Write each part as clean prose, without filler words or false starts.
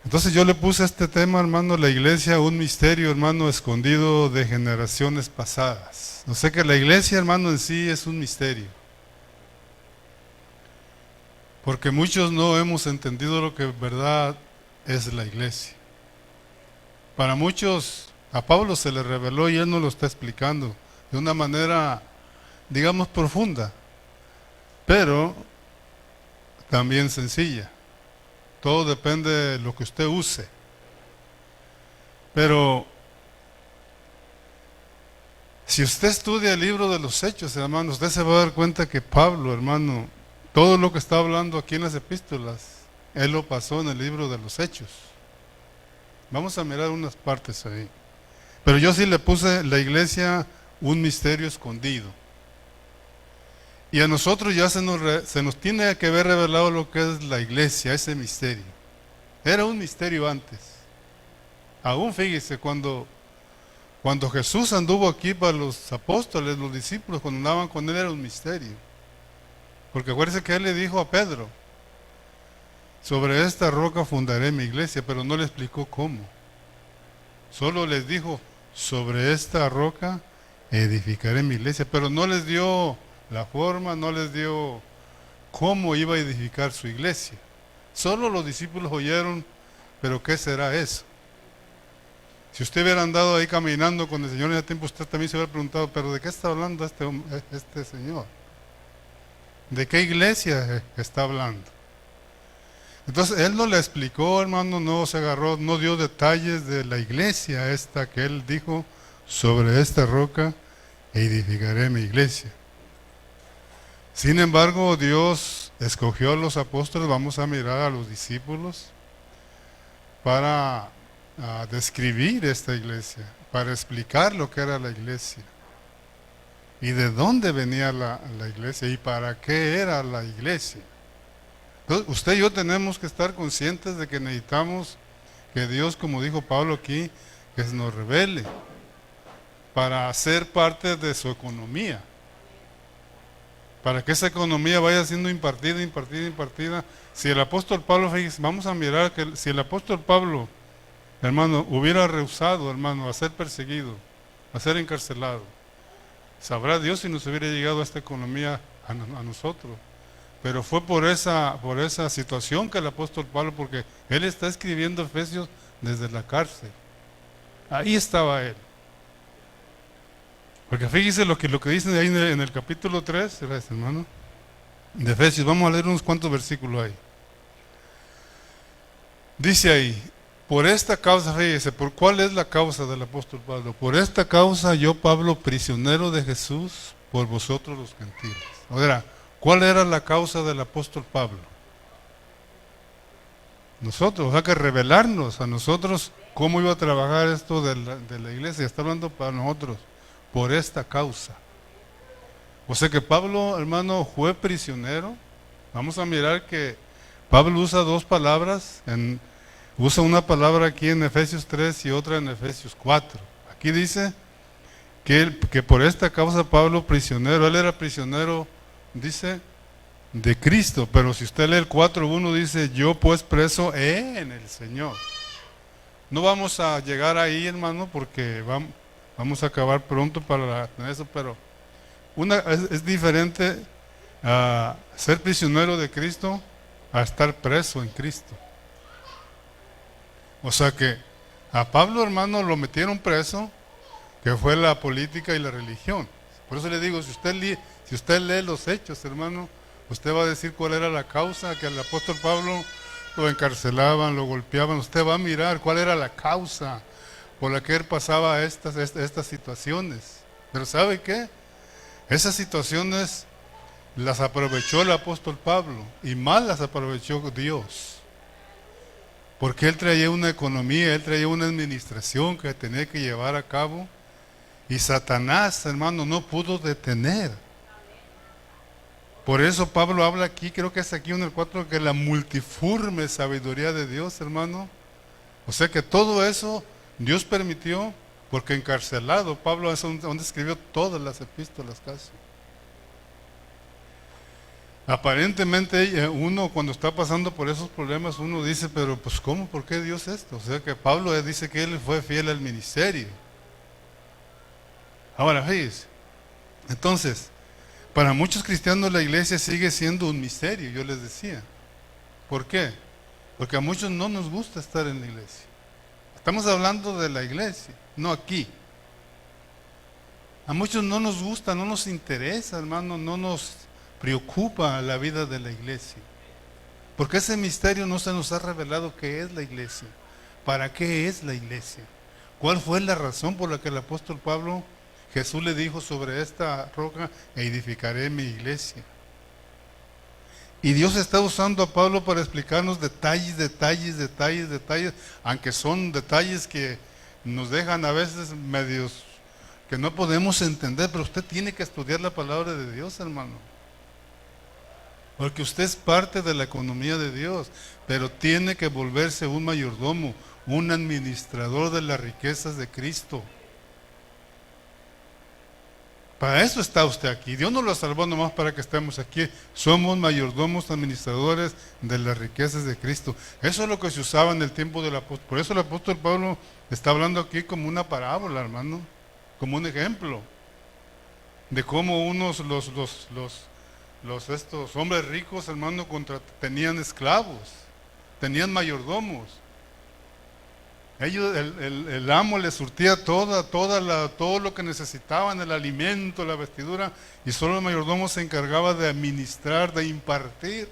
Entonces yo le puse este tema, hermano, la iglesia, un misterio, hermano, escondido de generaciones pasadas. No sé que la iglesia, hermano, en sí es un misterio. Porque muchos no hemos entendido lo que en verdad es la iglesia. Para muchos, a Pablo se le reveló y él nos lo está explicando de una manera, digamos, profunda, pero también sencilla. Todo depende de lo que usted use. Pero si usted estudia el libro de los Hechos, hermano, usted se va a dar cuenta que Pablo, hermano, todo lo que está hablando aquí en las epístolas, él lo pasó en el libro de los Hechos. Vamos a mirar unas partes ahí. Pero yo sí le puse la iglesia un misterio escondido. Y a nosotros ya se nos tiene que haber revelado lo que es la iglesia, ese misterio. Era un misterio antes. Aún fíjese, cuando Jesús anduvo aquí para los apóstoles, los discípulos, cuando andaban con él, era un misterio. Porque acuérdense que él le dijo a Pedro, sobre esta roca fundaré mi iglesia, pero no le explicó cómo. Solo les dijo, sobre esta roca edificaré mi iglesia, pero no les dio la forma, no les dio cómo iba a edificar su iglesia. Solo los discípulos oyeron, pero ¿qué será eso? Si usted hubiera andado ahí caminando con el Señor en ese tiempo, usted también se hubiera preguntado, pero ¿de qué está hablando este Señor? ¿De qué iglesia está hablando? Entonces él no le explicó, hermano, no se agarró, no dio detalles de la iglesia esta que él dijo, sobre esta roca edificaré mi iglesia. Sin embargo, Dios escogió a los apóstoles, vamos a mirar a los discípulos, para describir esta iglesia, para explicar lo que era la iglesia, y de dónde venía la iglesia, y para qué era la iglesia. Entonces, usted y yo tenemos que estar conscientes de que necesitamos que Dios, como dijo Pablo aquí, que se nos revele, para ser parte de su economía. Para que esa economía vaya siendo impartida. Si el apóstol Pablo, fíjese, vamos a mirar que si el apóstol Pablo, hermano, hubiera rehusado, hermano, a ser perseguido, a ser encarcelado, sabrá Dios si nos hubiera llegado a esta economía a nosotros. Pero fue por esa situación que el apóstol Pablo, porque él está escribiendo Efesios desde la cárcel. Ahí estaba él. Porque fíjese lo que dice ahí en el capítulo 3, hermano, de Efesios. Vamos a leer unos cuantos versículos ahí. Dice ahí, por esta causa, fíjese, ¿por cuál es la causa del apóstol Pablo? Por esta causa yo, Pablo, prisionero de Jesús, por vosotros los gentiles. O sea, ¿cuál era la causa del apóstol Pablo? Nosotros, o sea que revelarnos a nosotros cómo iba a trabajar esto de la iglesia. Está hablando para nosotros, por esta causa. O sea que Pablo, hermano, fue prisionero. Vamos a mirar que Pablo usa dos palabras, usa una palabra aquí en Efesios 3 y otra en Efesios 4. Aquí dice que por esta causa Pablo prisionero, él era prisionero, dice, de Cristo, pero si usted lee el 4:1 dice, yo pues preso en el Señor. No vamos a llegar ahí, hermano, porque vamos a acabar pronto para eso, pero es diferente a ser prisionero de Cristo a estar preso en Cristo. O sea que a Pablo, hermano, lo metieron preso, que fue la política y la religión. Por eso le digo, si usted lee los hechos, hermano, usted va a decir cuál era la causa que al apóstol Pablo lo encarcelaban, lo golpeaban. Usted va a mirar cuál era la causa por la que él pasaba estas situaciones. Pero ¿sabe qué? Esas situaciones las aprovechó el apóstol Pablo y más las aprovechó Dios. Porque él traía una economía, él traía una administración que tenía que llevar a cabo. Y Satanás, hermano, no pudo detener. Por eso Pablo habla aquí, creo que es aquí en el 4, que la multiforme sabiduría de Dios, hermano. O sea que todo eso Dios permitió, porque encarcelado, Pablo es donde escribió todas las epístolas casi. Aparentemente uno cuando está pasando por esos problemas, uno dice, pero pues ¿cómo? ¿Por qué Dios esto? O sea que Pablo dice que él fue fiel al ministerio. Ahora, fíjese, entonces, para muchos cristianos la iglesia sigue siendo un misterio, yo les decía. ¿Por qué? Porque a muchos no nos gusta estar en la iglesia. Estamos hablando de la iglesia, no aquí. A muchos no nos gusta, no nos interesa, hermano, no nos preocupa la vida de la iglesia. Porque ese misterio no se nos ha revelado qué es la iglesia. ¿Para qué es la iglesia? ¿Cuál fue la razón por la que el apóstol Pablo, Jesús le dijo sobre esta roca, edificaré mi iglesia? Y Dios está usando a Pablo para explicarnos detalles, aunque son detalles que nos dejan a veces medios que no podemos entender, pero usted tiene que estudiar la palabra de Dios, hermano. Porque usted es parte de la economía de Dios, pero tiene que volverse un mayordomo, un administrador de las riquezas de Cristo. Para eso está usted aquí. Dios no lo salvó nomás para que estemos aquí. Somos mayordomos, administradores de las riquezas de Cristo. Eso es lo que se usaba en el tiempo del apóstol. Por eso el apóstol Pablo está hablando aquí como una parábola, hermano, como un ejemplo de cómo estos hombres ricos, hermano, tenían esclavos, tenían mayordomos. Ellos, el amo les surtía todo lo que necesitaban, el alimento, la vestidura, y solo el mayordomo se encargaba de administrar, de impartir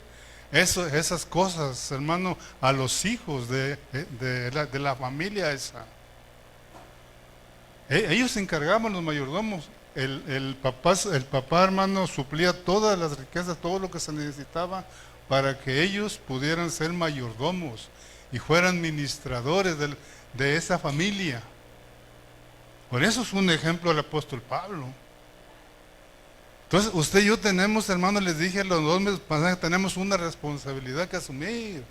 esas cosas, hermano, a los hijos de la familia esa. Ellos se encargaban, los mayordomos. El papá, hermano, suplía todas las riquezas, todo lo que se necesitaba para que ellos pudieran ser mayordomos y fueran ministradores de esa familia. Por eso es un ejemplo el apóstol Pablo. Entonces, usted y yo tenemos, hermano, les dije a los dos meses pasados, tenemos una responsabilidad que asumir.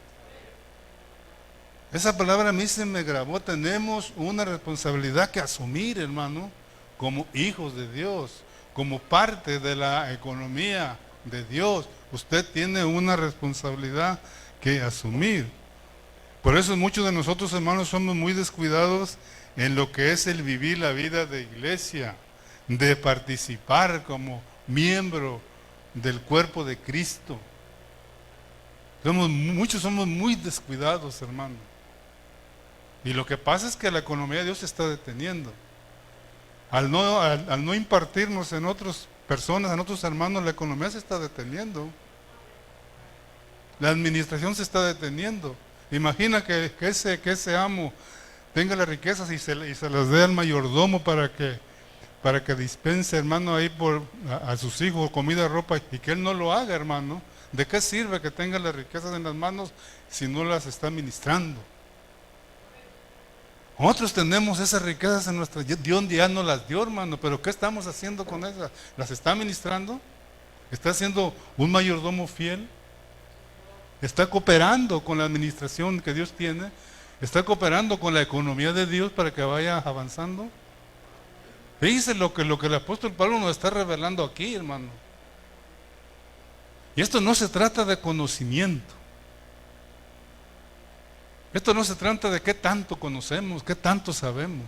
Esa palabra a mí se me grabó, tenemos una responsabilidad que asumir, hermano, como hijos de Dios, como parte de la economía de Dios. Usted tiene una responsabilidad que asumir. Por eso muchos de nosotros, hermanos, somos muy descuidados en lo que es el vivir la vida de iglesia, de participar como miembro del cuerpo de Cristo. Muchos somos muy descuidados, hermano. Y lo que pasa es que la economía de Dios se está deteniendo. Al no impartirnos en otras personas, en otros hermanos, la economía se está deteniendo. La administración se está deteniendo. Imagina que ese amo tenga las riquezas y se las dé al mayordomo para que dispense, hermano, ahí a sus hijos comida, ropa, y que él no lo haga, hermano. ¿De qué sirve que tenga las riquezas en las manos si no las está administrando? Nosotros tenemos esas riquezas en nuestra... Dios ya no las dio, hermano, pero ¿qué estamos haciendo con esas? ¿Las está administrando? ¿Está siendo un mayordomo fiel? ¿Está cooperando con la administración que Dios tiene? ¿Está cooperando con la economía de Dios para que vaya avanzando? Fíjese lo que el apóstol Pablo nos está revelando aquí, hermano. Y esto no se trata de conocimiento. Esto no se trata de qué tanto conocemos, qué tanto sabemos,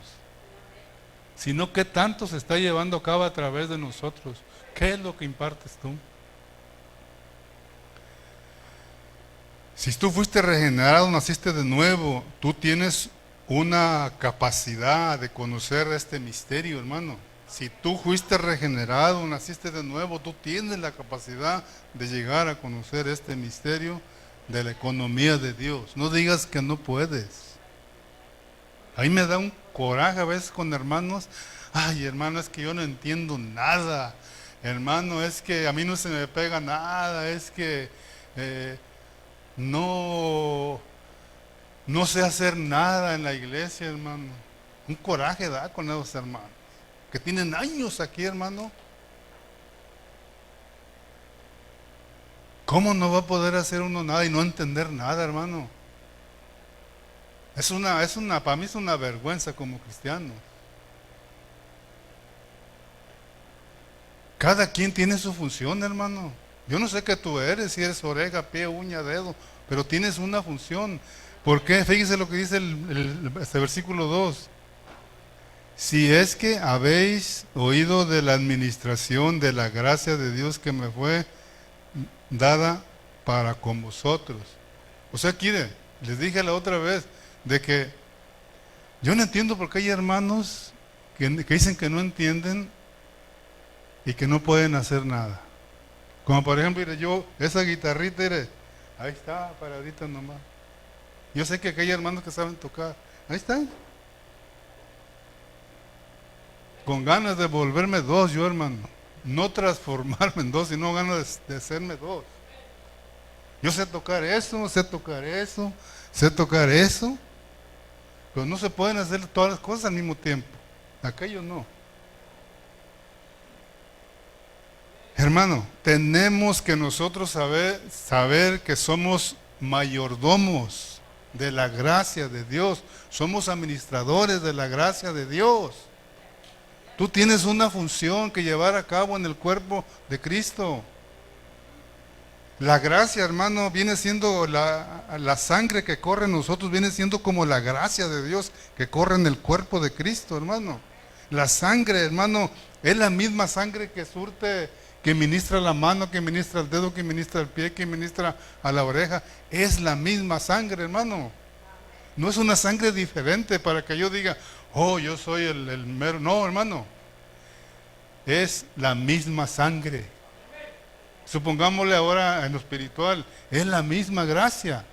sino qué tanto se está llevando a cabo a través de nosotros. ¿Qué es lo que impartes tú? Si tú fuiste regenerado, naciste de nuevo, tú tienes una capacidad de conocer este misterio, hermano. Si tú fuiste regenerado, naciste de nuevo, tú tienes la capacidad de llegar a conocer este misterio de la economía de Dios. No digas que no puedes. A mí me da un coraje a veces con hermanos. Ay, hermano, es que yo no entiendo nada. Hermano, es que a mí no se me pega nada. Es que no sé hacer nada en la iglesia, hermano. Un coraje da con esos hermanos que tienen años aquí, hermano. ¿Cómo no va a poder hacer uno nada y no entender nada, hermano? Para mí es una vergüenza como cristiano. Cada quien tiene su función, hermano. Yo no sé qué tú eres, si eres oreja, pie, uña, dedo, pero tienes una función. ¿Por qué? Fíjese lo que dice este versículo 2. Si es que habéis oído de la administración de la gracia de Dios que me fue dada para con vosotros. O sea, quiere, les dije la otra vez, de que yo no entiendo por qué hay hermanos que dicen que no entienden y que no pueden hacer nada. Como por ejemplo, mire, yo, esa guitarrita, mire, ahí está, paradita nomás. Yo sé que aquí hay hermanos que saben tocar. Ahí están. Con ganas de volverme dos, yo hermano. No transformarme en dos, sino ganas de hacerme dos. Yo sé tocar eso, sé tocar eso, sé tocar eso. Pero no se pueden hacer todas las cosas al mismo tiempo. Aquello no. Hermano, tenemos que nosotros saber que somos mayordomos de la gracia de Dios. Somos administradores de la gracia de Dios. Tú tienes una función que llevar a cabo en el cuerpo de Cristo. La gracia, hermano, viene siendo la sangre que corre en nosotros, viene siendo como la gracia de Dios que corre en el cuerpo de Cristo, hermano. La sangre, hermano, es la misma sangre que surte, que ministra la mano, que ministra el dedo, que ministra el pie, que ministra a la oreja. Es la misma sangre, hermano. No es una sangre diferente para que yo diga, oh, yo soy el mero. No, hermano. Es la misma sangre. Supongámosle ahora en lo espiritual, es la misma gracia.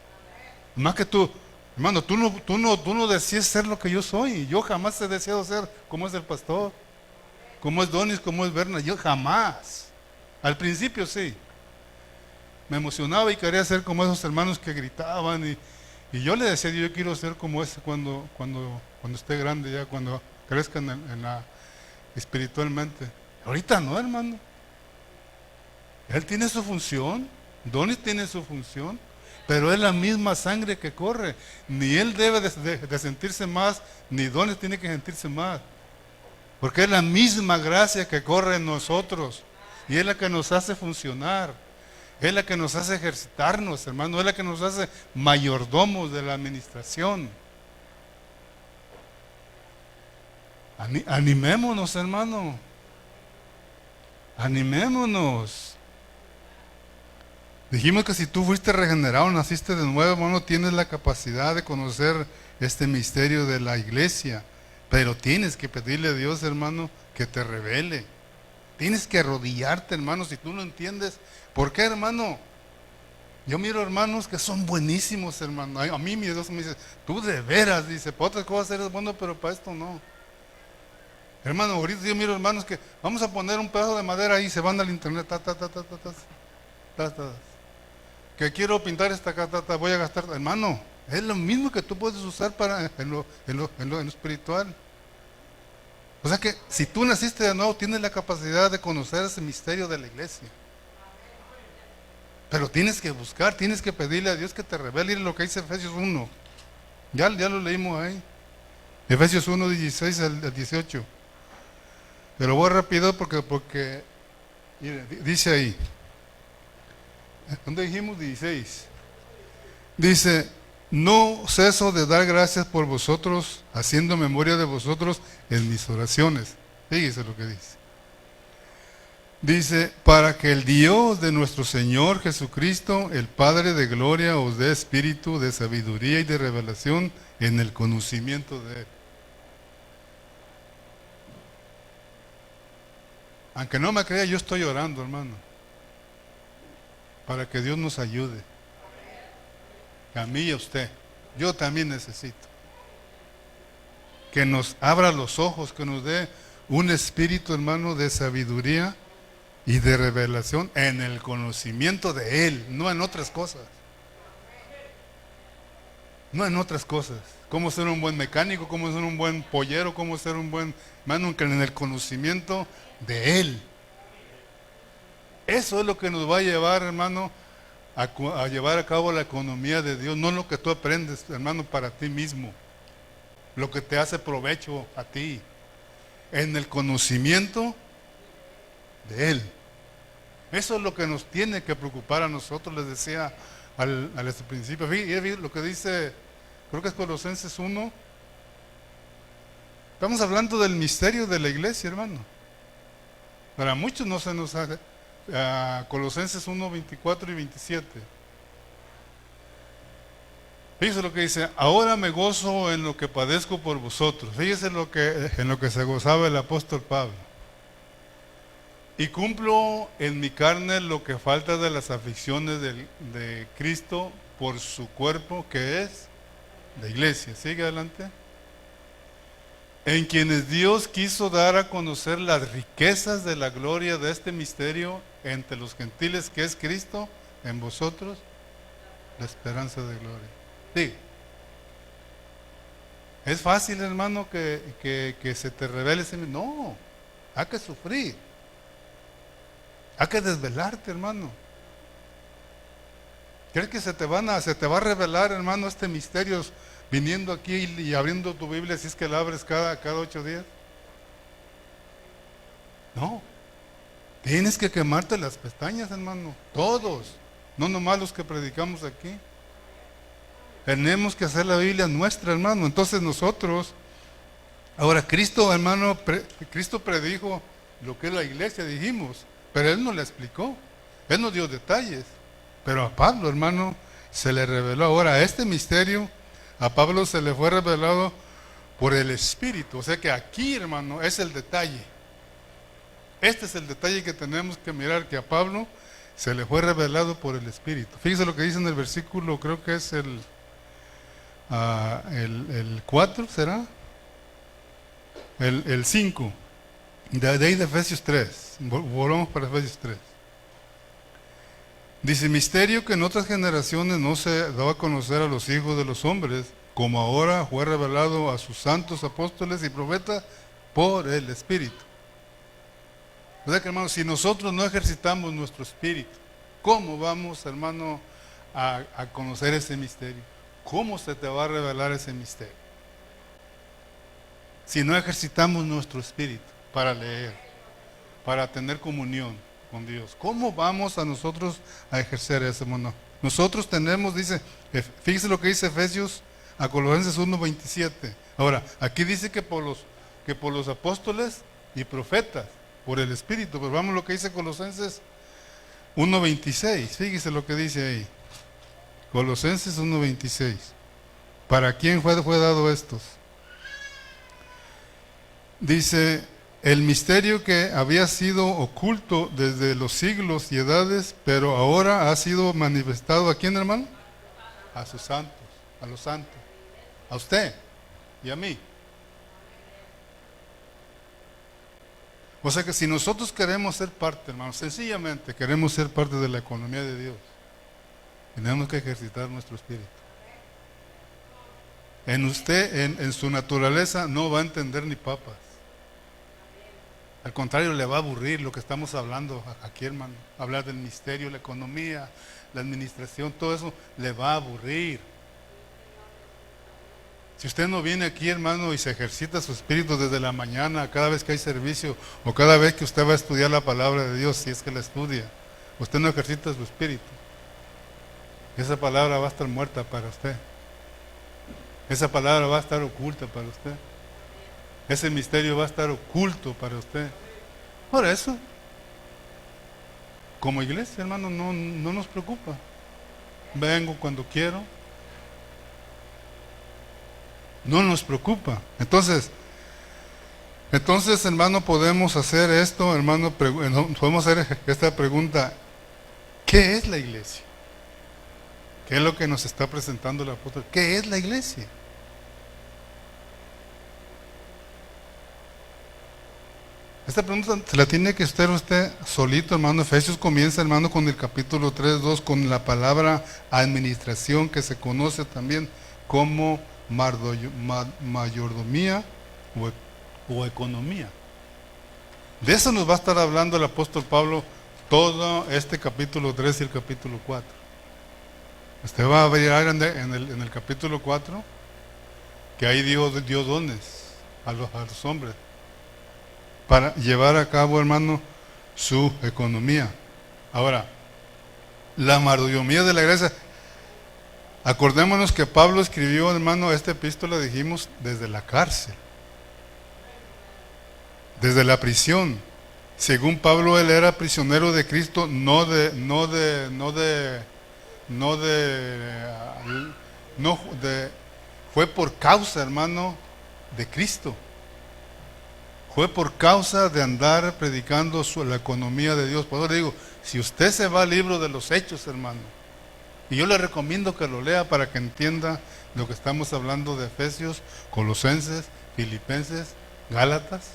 Más que tú, hermano, tú no deseas ser lo que yo soy. Yo jamás he deseado ser como es el pastor, como es Donis, como es Berna. Yo jamás. Al principio sí. Me emocionaba y quería ser como esos hermanos que gritaban. Y yo le decía, yo quiero ser como ese cuando esté grande, ya cuando crezca espiritualmente. Ahorita no, hermano. Él tiene su función, Donis tiene su función, pero es la misma sangre que corre. Ni él debe de sentirse más, ni Donis tiene que sentirse más. Porque es la misma gracia que corre en nosotros. Y es la que nos hace funcionar. Es la que nos hace ejercitarnos, hermano. Es la que nos hace mayordomos de la administración. Animémonos, hermano. Animémonos. Dijimos que si tú fuiste regenerado, naciste de nuevo, hermano, tienes la capacidad de conocer este misterio de la iglesia. Pero tienes que pedirle a Dios, hermano, que te revele. Tienes que arrodillarte, hermano, si tú no entiendes. ¿Por qué, hermano? Yo miro hermanos que son buenísimos, hermano. A mí mi Dios me dice, tú de veras, dice, para otras cosas eres bueno, pero para esto no. Hermano, ahorita yo miro hermanos que vamos a poner un pedazo de madera ahí, se van al internet, que quiero pintar esta casa, voy a gastar. Hermano, es lo mismo que tú puedes usar para en lo espiritual. O sea que si tú naciste de nuevo, tienes la capacidad de conocer ese misterio de la iglesia. Pero tienes que buscar, tienes que pedirle a Dios que te revele. Y lo que dice Efesios 1. Ya lo leímos ahí. Efesios 1, 16 al 18. Pero voy rápido porque mire, dice ahí. ¿Dónde dijimos 16? Dice, no ceso de dar gracias por vosotros, haciendo memoria de vosotros en mis oraciones. Fíjese lo que dice. Dice, para que el Dios de nuestro Señor Jesucristo, el Padre de gloria, os dé espíritu de sabiduría y de revelación en el conocimiento de Él. Aunque no me crea, yo estoy orando, hermano, para que Dios nos ayude. A mí y a usted. Yo también necesito que nos abra los ojos, que nos dé un espíritu, hermano, de sabiduría y de revelación en el conocimiento de Él, no en otras cosas. No en otras cosas. Cómo ser un buen mecánico, cómo ser un buen pollero, cómo ser un buen hermano, en el conocimiento de Él. Eso es lo que nos va a llevar, hermano, a llevar a cabo la economía de Dios, no lo que tú aprendes, hermano, para ti mismo, lo que te hace provecho a ti, en el conocimiento de Él. Eso es lo que nos tiene que preocupar a nosotros, les decía al principio. Fíjate lo que dice, creo que es Colosenses 1. Estamos hablando del misterio de la iglesia, hermano. Para muchos no se nos hace. Colosenses 1, 24 y 27. Fíjese lo que dice: ahora me gozo en lo que padezco por vosotros. Fíjese en lo que se gozaba el apóstol Pablo. Y cumplo en mi carne lo que falta de las aflicciones de Cristo por su cuerpo, que es la iglesia. Sigue adelante. En quienes Dios quiso dar a conocer las riquezas de la gloria de este misterio entre los gentiles, que es Cristo en vosotros, la esperanza de gloria. Sí. ¿Es fácil, hermano, que se te revele ese? No, hay que sufrir. Hay que desvelarte, hermano. ¿Crees que se te va a revelar, hermano, este misterio viniendo aquí y abriendo tu Biblia, si es que la abres cada 8 días? No. Tienes que quemarte las pestañas, hermano. Todos. No nomás los que predicamos aquí. Tenemos que hacer la Biblia nuestra, hermano. Entonces nosotros, ahora Cristo, hermano, Cristo predijo lo que es la iglesia, dijimos, pero Él no le explicó, Él nos dio detalles. Pero a Pablo, hermano, se le reveló. Ahora, este misterio a Pablo se le fue revelado por el Espíritu. O sea que aquí, hermano, es el detalle. Este es el detalle que tenemos que mirar, que a Pablo se le fue revelado por el Espíritu. Fíjese lo que dice en el versículo, creo que es el 4, ¿será? El 5. De ahí de Efesios 3. Volvamos para Efesios 3. Dice: misterio que en otras generaciones no se daba a conocer a los hijos de los hombres, como ahora fue revelado a sus santos apóstoles y profetas por el Espíritu. O sea que, hermano, si nosotros no ejercitamos nuestro espíritu, ¿cómo vamos, hermano, a conocer ese misterio? ¿Cómo se te va a revelar ese misterio? Si no ejercitamos nuestro espíritu para leer, para tener comunión con Dios, ¿cómo vamos a nosotros a ejercer eso, hermano? Nosotros tenemos, dice, fíjese lo que dice Efesios a Colosenses 1:27. Ahora, aquí dice que por los apóstoles y profetas, por el Espíritu, pero vamos a lo que dice Colosenses 1:26. Fíjese lo que dice ahí. Colosenses 1:26. ¿Para quién fue dado estos? Dice: el misterio que había sido oculto desde los siglos y edades, pero ahora ha sido manifestado. ¿A quién, hermano? A sus santos, a los santos, a usted y a mí. O sea que si nosotros queremos ser parte, hermano, sencillamente queremos ser parte de la economía de Dios, tenemos que ejercitar nuestro espíritu. En usted, en su naturaleza, no va a entender ni papas. Al contrario, le va a aburrir lo que estamos hablando aquí, hermano. Hablar del misterio, la economía, la administración, todo eso le va a aburrir. Si usted no viene aquí, hermano, y se ejercita su espíritu desde la mañana, cada vez que hay servicio, o cada vez que usted va a estudiar la palabra de Dios, si es que la estudia, usted no ejercita su espíritu, esa palabra va a estar muerta para usted. Esa palabra va a estar oculta para usted. Ese misterio va a estar oculto para usted. Por eso, como iglesia, hermano, no nos preocupa. Vengo cuando quiero. No nos preocupa. Entonces, hermano, podemos hacer esto, hermano, podemos hacer esta pregunta: ¿qué es la iglesia? ¿Qué es lo que nos está presentando el apóstol? ¿Qué es la iglesia? Esta pregunta se la tiene que hacer usted solito, hermano. Efesios comienza, hermano, con el capítulo 3:2, con la palabra administración, que se conoce también como mayordomía o economía. De eso nos va a estar hablando el apóstol Pablo todo este capítulo 3 y el capítulo 4. Usted va a ver en el capítulo 4 que ahí Dios dio dones a los hombres para llevar a cabo, hermano, su economía. Ahora, la mayordomía de la iglesia. Acordémonos que Pablo escribió, hermano, esta epístola, dijimos, desde la cárcel, desde la prisión. Según Pablo, él era prisionero de Cristo, fue por causa, hermano, de Cristo. Fue por causa de andar predicando la economía de Dios. Por eso le digo, si usted se va al libro de los Hechos, hermano, y yo le recomiendo que lo lea para que entienda lo que estamos hablando de Efesios, Colosenses, Filipenses, Gálatas,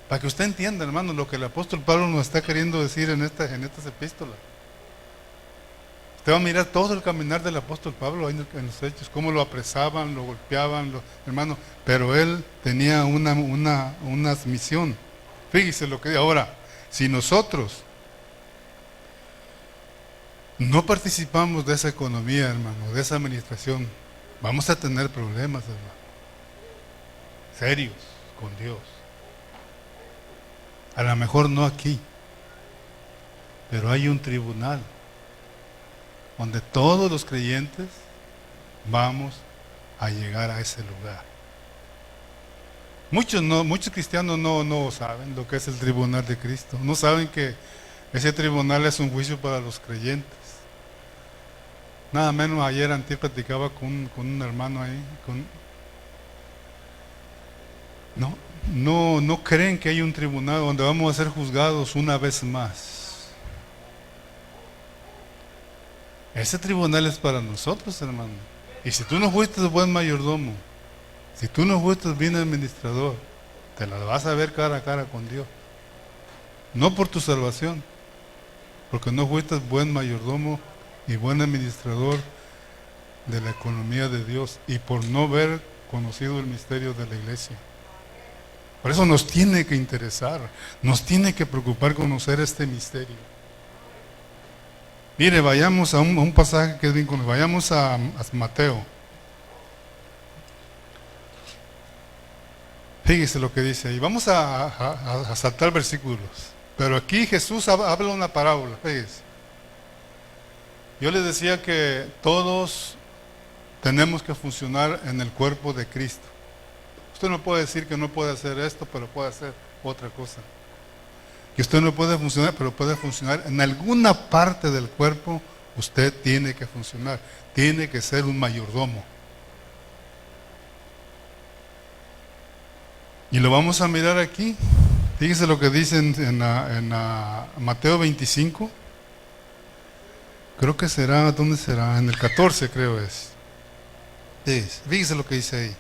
para que usted entienda, hermano, lo que el apóstol Pablo nos está queriendo decir en estas epístolas. Usted va a mirar todo el caminar del apóstol Pablo en los Hechos, cómo lo apresaban, lo golpeaban, hermano, pero él tenía una misión. Fíjese lo que ahora, si nosotros no participamos de esa economía, hermano, de esa administración, vamos a tener problemas, hermano, serios con Dios. A lo mejor no aquí, pero hay un tribunal donde todos los creyentes vamos a llegar a ese lugar. Muchos cristianos no saben lo que es el tribunal de Cristo. No saben que ese tribunal es un juicio para los creyentes. Nada menos ayer antier platicaba con un hermano ahí. No creen que hay un tribunal donde vamos a ser juzgados una vez más. Ese tribunal es para nosotros, hermano. Y si tú no fuiste buen mayordomo, si tú no fuiste bien administrador, te la vas a ver cara a cara con Dios. No por tu salvación, porque no fuiste buen mayordomo y buen administrador de la economía de Dios, y por no haber conocido el misterio de la iglesia. Por eso nos tiene que interesar, nos tiene que preocupar conocer este misterio. Mire, vayamos a un pasaje que es bien conocido. Vayamos a Mateo. Fíjese lo que dice ahí. Vamos a saltar versículos. Pero aquí Jesús habla una parábola. Fíjese. Yo les decía que todos tenemos que funcionar en el cuerpo de Cristo. Usted no puede decir que no puede hacer esto, pero puede hacer otra cosa. Que usted no puede funcionar, pero puede funcionar en alguna parte del cuerpo. Usted tiene que funcionar, tiene que ser un mayordomo. Y lo vamos a mirar aquí. Fíjese lo que dice en Mateo 25. Creo que será, ¿dónde será? En el 14 creo es. Fíjese lo que dice ahí.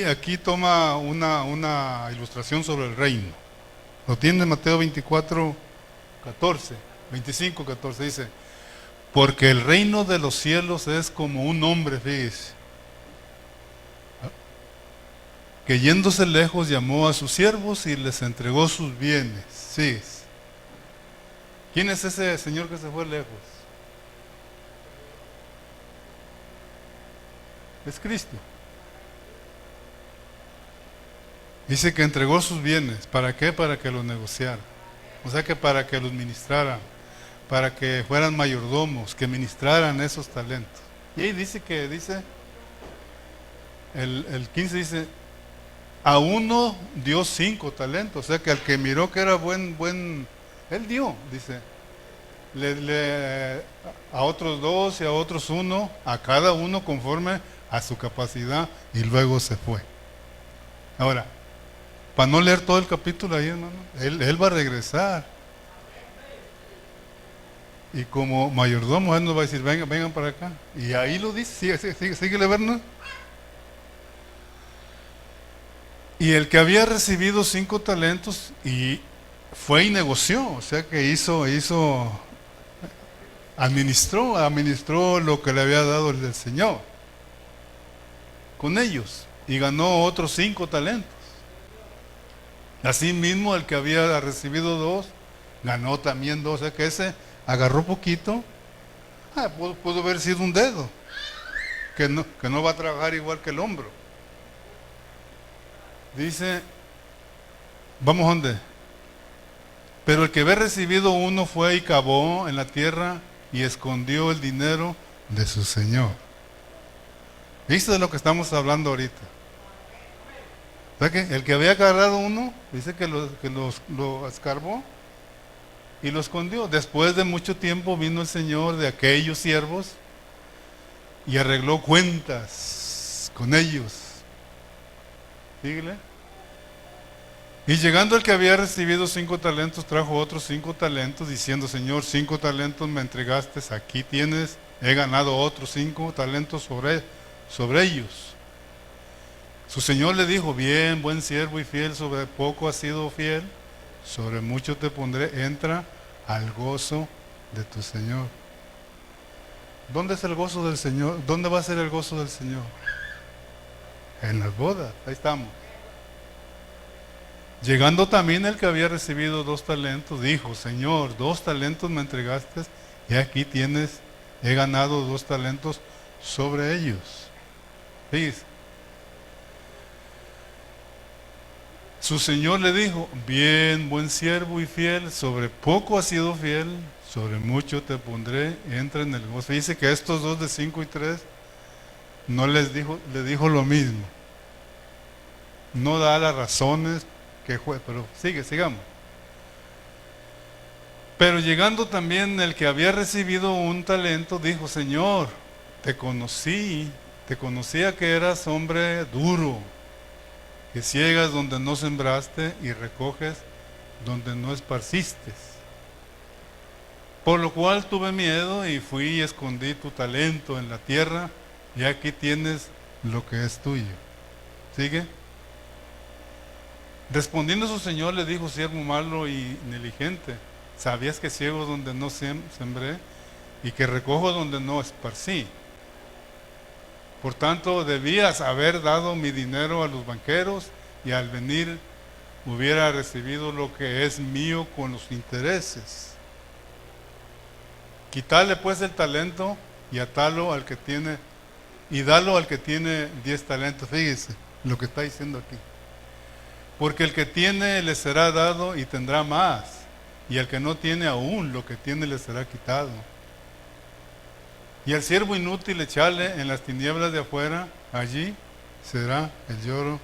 Aquí toma una ilustración sobre el reino. Lo tiene Mateo 24, 14, 25, 14, dice, porque el reino de los cielos es como un hombre, fíjese, que yéndose lejos llamó a sus siervos y les entregó sus bienes. Sí. ¿Quién es ese señor que se fue lejos? Es Cristo. Dice que entregó sus bienes. ¿Para qué? Para que los negociara. O sea que para que los ministraran, para que fueran mayordomos, que ministraran esos talentos. Y ahí dice el 15 dice, a uno dio 5 talentos. O sea que al que miró que era buen, él dio, dice. A otros 2 y a otros 1, a cada uno conforme a su capacidad, y luego se fue. Ahora, para no leer todo el capítulo ahí, hermano, él va a regresar. Y como mayordomo, él nos va a decir, vengan para acá. Y ahí lo dice, sigue vernos. Y el que había recibido 5 talentos y fue y negoció, o sea que administró lo que le había dado el Señor con ellos, y ganó otros 5 talentos. Asimismo, el que había recibido 2, ganó también 2, o sea que ese agarró poquito. Pudo haber sido un dedo, que no va a trabajar igual que el hombro. Dice, ¿vamos a dónde? Pero el que había recibido uno fue y cavó en la tierra y escondió el dinero de su señor. ¿Viste de lo que estamos hablando ahorita? ¿Sabes qué? El que había agarrado uno, dice que lo escarbó y lo escondió. Después de mucho tiempo vino el señor de aquellos siervos y arregló cuentas con ellos. Síguele. Y llegando el que había recibido 5 talentos, trajo otros 5 talentos, diciendo: Señor, 5 talentos me entregaste, aquí tienes, he ganado otros 5 talentos sobre ellos. Su señor le dijo: bien, buen siervo y fiel, sobre poco has sido fiel, sobre mucho te pondré, entra al gozo de tu Señor. ¿Dónde es el gozo del Señor? ¿Dónde va a ser el gozo del Señor? En las bodas, ahí estamos. Llegando también el que había recibido 2 talentos, dijo: Señor, 2 talentos me entregaste, y aquí tienes, he ganado 2 talentos sobre ellos. Fíjese. Su señor le dijo: bien, buen siervo y fiel, sobre poco has sido fiel, sobre mucho te pondré, entra en el gozo. Dice que a estos 2 de 5 y 3 no les dijo, le dijo lo mismo. No da las razones que fue, pero sigamos. Pero llegando también el que había recibido 1 talento, dijo: Señor, te conocía que eras hombre duro, que ciegas donde no sembraste y recoges donde no esparciste. Por lo cual tuve miedo y fui y escondí tu talento en la tierra, y aquí tienes lo que es tuyo. ¿Sigue? Respondiendo su señor le dijo: siervo malo y negligente, ¿sabías que ciego donde no sembré y que recojo donde no esparcí? Por tanto, debías haber dado mi dinero a los banqueros, y al venir hubiera recibido lo que es mío con los intereses. Quitarle pues el talento y atalo al que tiene, y dalo al que tiene 10 talentos. Fíjese lo que está diciendo aquí. Porque el que tiene le será dado y tendrá más, y el que no tiene aún lo que tiene le será quitado. Y al siervo inútil echarle en las tinieblas de afuera, allí será el lloro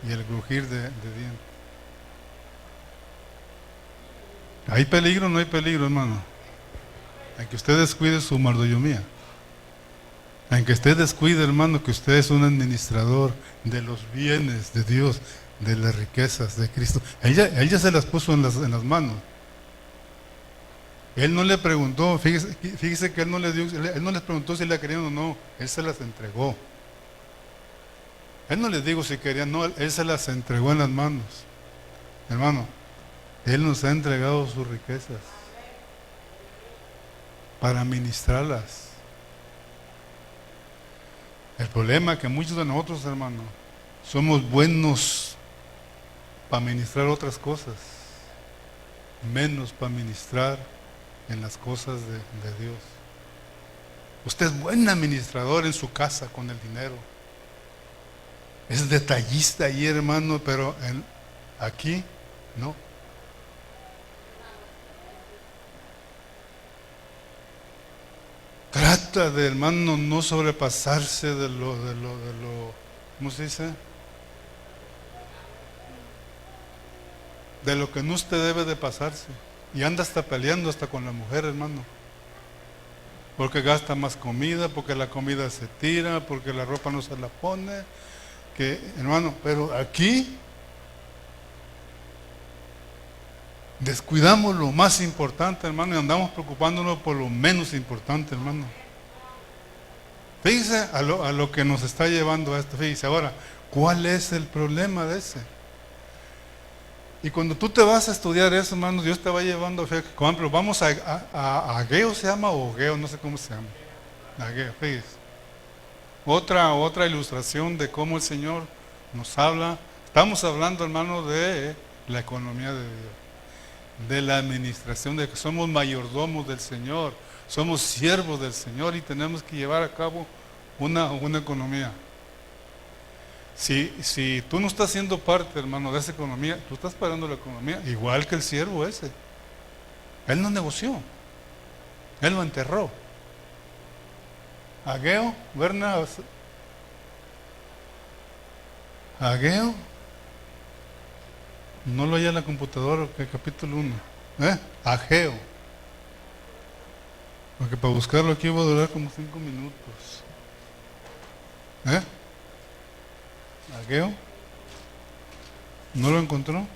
y el crujir de dientes. ¿Hay peligro o no hay peligro, hermano? En que usted descuide su mordomía. En que usted descuide, hermano, que usted es un administrador de los bienes de Dios, de las riquezas de Cristo. Él ya se las puso en las manos. Él no le preguntó, fíjese que él no les preguntó si la querían o no, él se las entregó. Él no les dijo si querían, no, él se las entregó en las manos. Hermano, él nos ha entregado sus riquezas para administrarlas. El problema es que muchos de nosotros, hermano, somos buenos para administrar otras cosas, menos para administrar en las cosas de Dios. Usted es buen administrador en su casa con el dinero, es detallista ahí, hermano, pero aquí no. Trata de, hermano, no sobrepasarse de lo, ¿cómo se dice? De lo que no usted debe de pasarse. Y anda hasta peleando hasta con la mujer, hermano. Porque gasta más comida, porque la comida se tira, porque la ropa no se la pone. Que, hermano, pero aquí descuidamos lo más importante, hermano, y andamos preocupándonos por lo menos importante, hermano. Fíjese a lo que nos está llevando a esto. Fíjese ahora, ¿cuál es el problema de ese? Y cuando tú te vas a estudiar eso, hermano, Dios te va llevando, por ejemplo, vamos a Ageo, se llama, o Ageo, no sé cómo se llama. Ageo, fíjese. Otra ilustración de cómo el Señor nos habla. Estamos hablando, hermano, de la economía de Dios, de la administración, de que somos mayordomos del Señor, somos siervos del Señor y tenemos que llevar a cabo una economía. Si tú no estás siendo parte, hermano, de esa economía, tú estás pagando la economía, igual que el siervo ese. Él no negoció, él lo enterró. Ageo, Berna, Ageo, no lo haya en la computadora, que capítulo 1. Ageo. Porque para buscarlo aquí va a durar como 5 minutos. Ageo. ¿No lo encontró?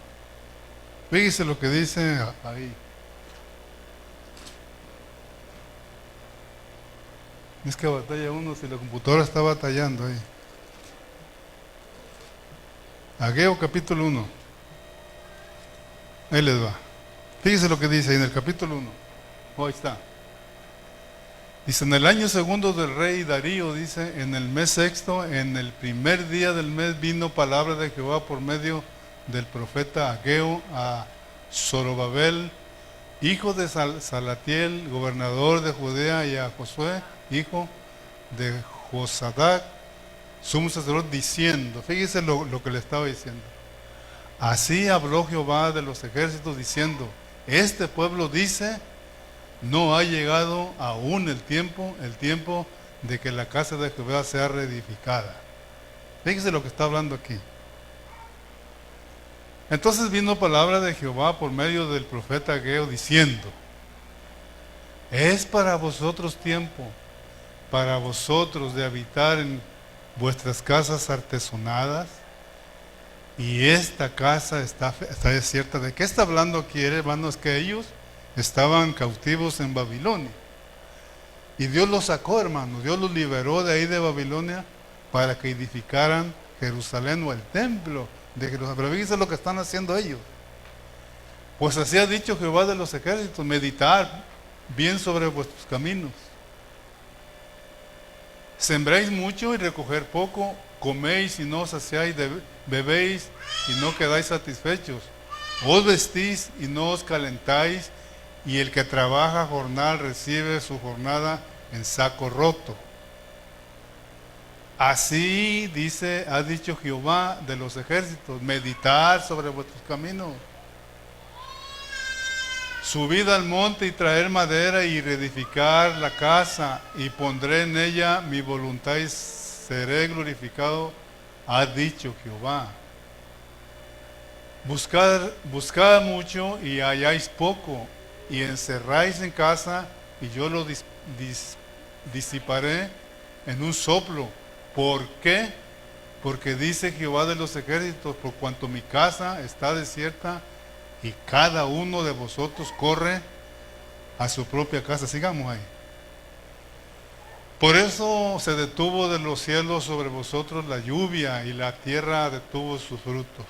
Fíjese lo que dice ahí. Es que batalla uno si la computadora está batallando ahí. Ageo capítulo 1. Ahí les va. Fíjese lo que dice ahí en el capítulo 1. Ahí está. Dice, en el año segundo del rey Darío, dice, en el mes sexto, en el primer día del mes, vino palabra de Jehová por medio del profeta Ageo a Zorobabel, hijo de Salatiel, gobernador de Judea, y a Josué, hijo de Josadac, sumo sacerdote, diciendo, fíjese lo que le estaba diciendo. Así habló Jehová de los ejércitos, diciendo, este pueblo dice, no ha llegado aún el tiempo de que la casa de Jehová sea reedificada. Fíjese lo que está hablando aquí. Entonces vino palabra de Jehová por medio del profeta Ageo diciendo, es para vosotros tiempo, para vosotros de habitar en vuestras casas artesonadas, y esta casa está desierta. ¿De qué está hablando aquí, hermanos? Que ellos estaban cautivos en Babilonia. Y Dios los sacó, hermanos. Dios los liberó de ahí de Babilonia para que edificaran Jerusalén o el templo de Jerusalén. Pero fíjense lo que están haciendo ellos. Pues así ha dicho Jehová de los ejércitos, meditar bien sobre vuestros caminos. Sembréis mucho y recoger poco, coméis y no os saciáis, bebéis y no quedáis satisfechos. Os vestís y no os calentáis, y el que trabaja jornal recibe su jornada en saco roto. Así dice, ha dicho Jehová de los ejércitos, meditar sobre vuestros caminos. Subid al monte y traer madera y reedificar la casa, y pondré en ella mi voluntad y seré glorificado, ha dicho Jehová. Buscad mucho y halláis poco, y encerráis en casa, y yo lo disiparé en un soplo. ¿Por qué? Porque dice Jehová de los ejércitos, por cuanto mi casa está desierta, y cada uno de vosotros corre a su propia casa. Sigamos ahí. Por eso se detuvo de los cielos sobre vosotros la lluvia, y la tierra detuvo sus frutos.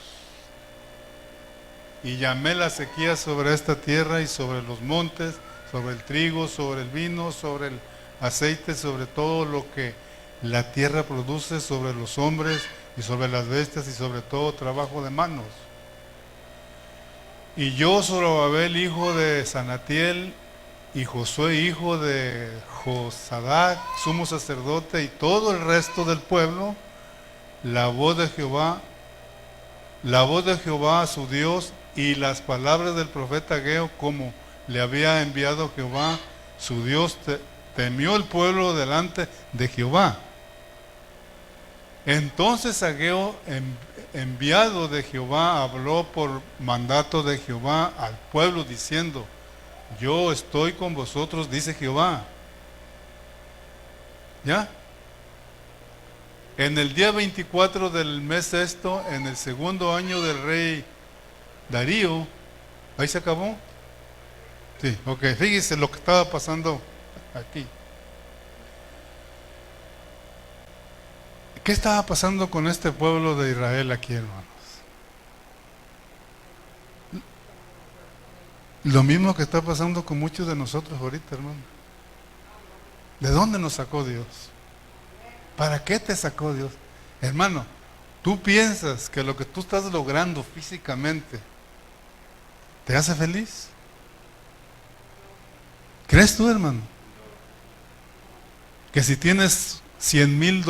Y llamé la sequía sobre esta tierra y sobre los montes, sobre el trigo, sobre el vino, sobre el aceite, sobre todo lo que la tierra produce, sobre los hombres y sobre las bestias y sobre todo trabajo de manos. Y yo, Zorobabel, hijo de Sanatiel, y Josué, hijo de Josadac, sumo sacerdote, y todo el resto del pueblo, la voz de Jehová a su Dios, y las palabras del profeta Ageo, como le había enviado Jehová, su Dios, temió el pueblo delante de Jehová. Entonces Ageo, enviado de Jehová, habló por mandato de Jehová al pueblo diciendo, yo estoy con vosotros, dice Jehová. ¿Ya? En el día 24 del mes sexto, en el segundo año del rey Darío, ¿ahí se acabó? Sí, ok, fíjese lo que estaba pasando aquí. ¿Qué estaba pasando con este pueblo de Israel aquí, hermanos? Lo mismo que está pasando con muchos de nosotros ahorita, hermano. ¿De dónde nos sacó Dios? ¿Para qué te sacó Dios? Hermano, ¿tú piensas que lo que tú estás logrando físicamente te hace feliz? ¿Crees tú, hermano? Que si tienes 100,000,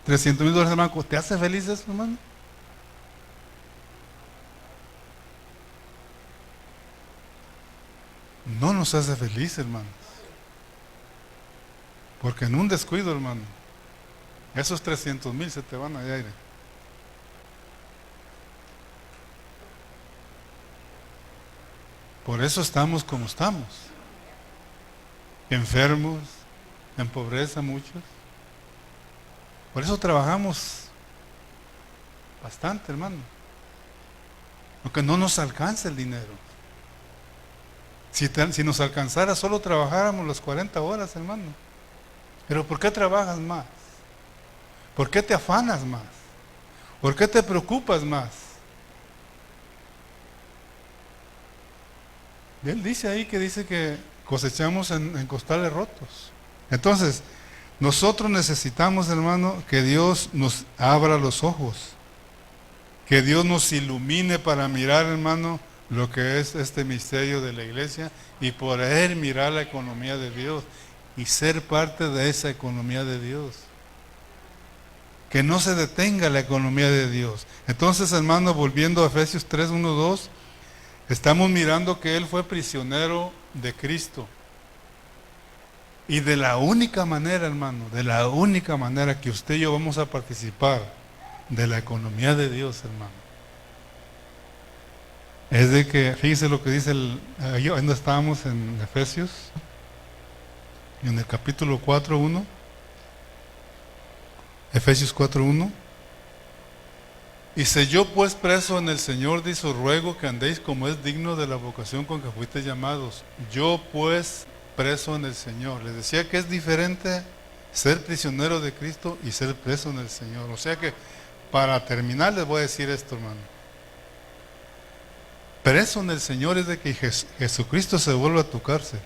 $300,000 en el banco. ¿Te hace feliz eso, hermano? No nos hace feliz, hermano. Porque en un descuido, hermano, esos 300,000 se te van al aire. Por eso estamos como estamos. Enfermos, en pobreza muchos. Por eso trabajamos bastante, hermano. Porque no nos alcanza el dinero. Si nos alcanzara, solo trabajáramos las 40 horas, hermano. Pero ¿por qué trabajas más? ¿Por qué te afanas más? ¿Por qué te preocupas más? Y él dice ahí que cosechamos en costales rotos. Entonces, nosotros necesitamos, hermano, que Dios nos abra los ojos. Que Dios nos ilumine para mirar, hermano, lo que es este misterio de la iglesia y poder mirar la economía de Dios y ser parte de esa economía de Dios. Que no se detenga la economía de Dios. Entonces, hermano, volviendo a Efesios 3, 1, 2, estamos mirando que Él fue prisionero de Cristo. Y de la única manera, hermano, de la única manera que usted y yo vamos a participar de la economía de Dios, hermano, es de que, fíjese lo que dice, ahí donde estábamos en Efesios, en el capítulo 4, 1, Efesios 4, 1. Dice: yo pues preso en el Señor, dice, os ruego que andéis como es digno de la vocación con que fuisteis llamados. Yo pues preso en el Señor. Les decía que es diferente ser prisionero de Cristo y ser preso en el Señor. O sea que, para terminar, les voy a decir esto, hermano. Preso en el Señor es de que Jesucristo se vuelva a tu cárcel.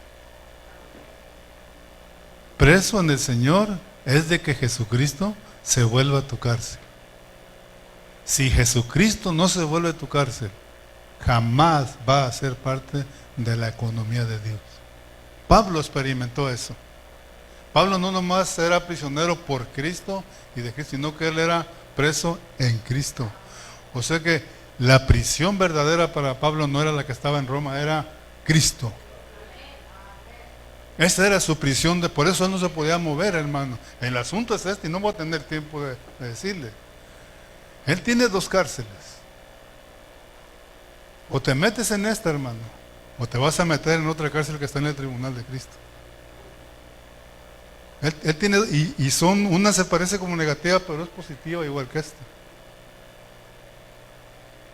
Preso en el Señor es de que Jesucristo se vuelva a tu cárcel. Si Jesucristo no se vuelve a tu cárcel, jamás va a ser parte de la economía de Dios. Pablo experimentó eso. Pablo no nomás era prisionero por Cristo y de Cristo, sino que él era preso en Cristo. O sea que la prisión verdadera para Pablo no era la que estaba en Roma, era Cristo. Esa era su prisión, por eso él no se podía mover, hermano. El asunto es este, y no voy a tener tiempo de decirle. Él tiene dos cárceles. O te metes en esta, hermano, o te vas a meter en otra cárcel que está en el tribunal de Cristo. Él tiene, y son, una se parece como negativa, pero es positiva igual que esta.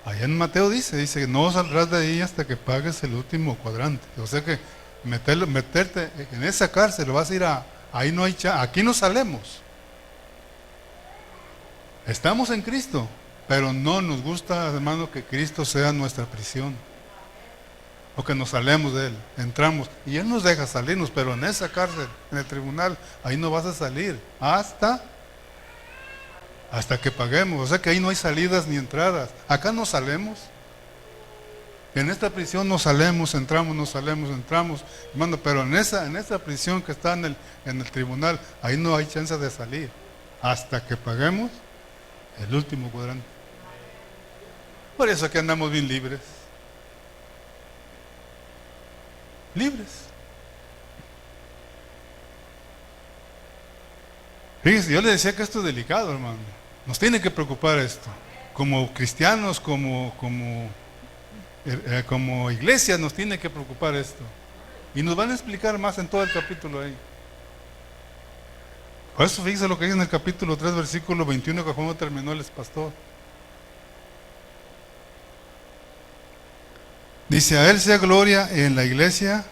Allá en Mateo dice, no saldrás de ahí hasta que pagues el último cuadrante. O sea que meterte en esa cárcel, vas a ir ahí no hay aquí no salemos. Estamos en Cristo, pero no nos gusta, hermano, que Cristo sea nuestra prisión. O que nos salemos de Él, entramos, y Él nos deja salirnos, pero en esa cárcel, en el tribunal, ahí no vas a salir, hasta que paguemos. O sea que ahí no hay salidas ni entradas. Acá no salemos. En esta prisión nos salemos, entramos, nos salemos, entramos, hermano, pero en esa prisión que está en el tribunal, ahí no hay chance de salir, hasta que paguemos el último cuadrante. Por eso aquí andamos bien libres. Libres. Fíjense, yo le decía que esto es delicado, hermano. Nos tiene que preocupar esto. Como cristianos, como iglesia, nos tiene que preocupar esto. Y nos van a explicar más en todo el capítulo ahí. Por eso fíjense lo que dice en el capítulo 3, versículo 21, que cuando terminó el pastor. Dice: a Él sea gloria en la iglesia,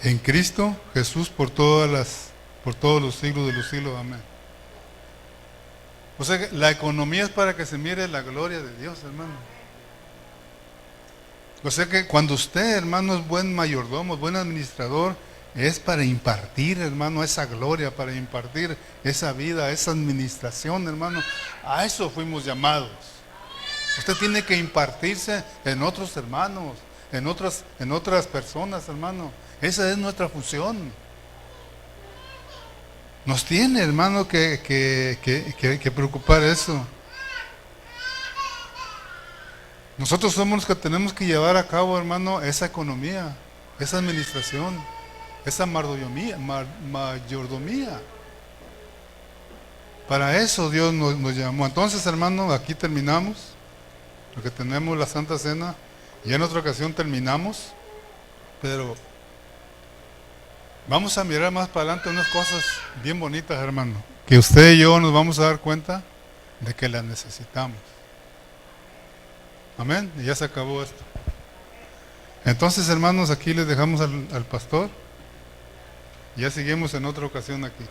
en Cristo Jesús, por todos los siglos de los siglos. Amén. O sea que la economía es para que se mire la gloria de Dios, hermano. O sea que cuando usted, hermano, es buen mayordomo, es buen administrador, es para impartir, hermano, esa gloria, para impartir esa vida, esa administración, hermano. A eso fuimos llamados. Usted tiene que impartirse en otros hermanos, en otras personas, hermano. Esa es nuestra función. Nos tiene, hermano, que preocupar eso. Nosotros somos los que tenemos que llevar a cabo, hermano, esa economía, esa administración, esa mayordomía. Para eso Dios nos llamó. Entonces, hermano, aquí terminamos, porque tenemos la Santa Cena, y en otra ocasión terminamos, pero vamos a mirar más para adelante unas cosas bien bonitas, hermano, que usted y yo nos vamos a dar cuenta de que las necesitamos. Amén, y ya se acabó esto. Entonces, hermanos, aquí les dejamos al pastor, y ya seguimos en otra ocasión aquí.